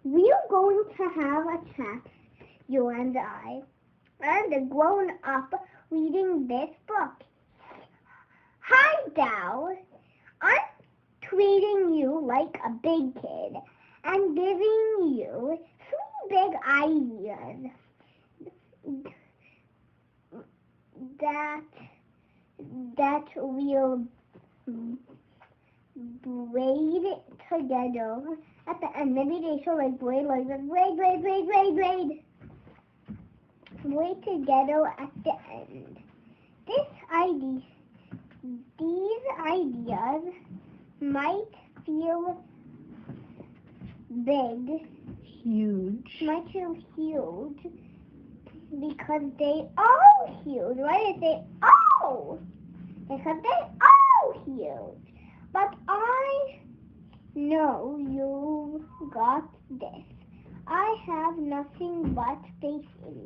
we're going to have a chat, you and I, and grown up reading this book. Hi, Dal. I'm treating you like a big kid and giving you 3 big ideas that we'll braid together at the end. Maybe they show like braid together at the end. These ideas might feel big, might feel huge, because they are huge. Why did I say oh? Because they are huge. But I know you got this. I have nothing but faith in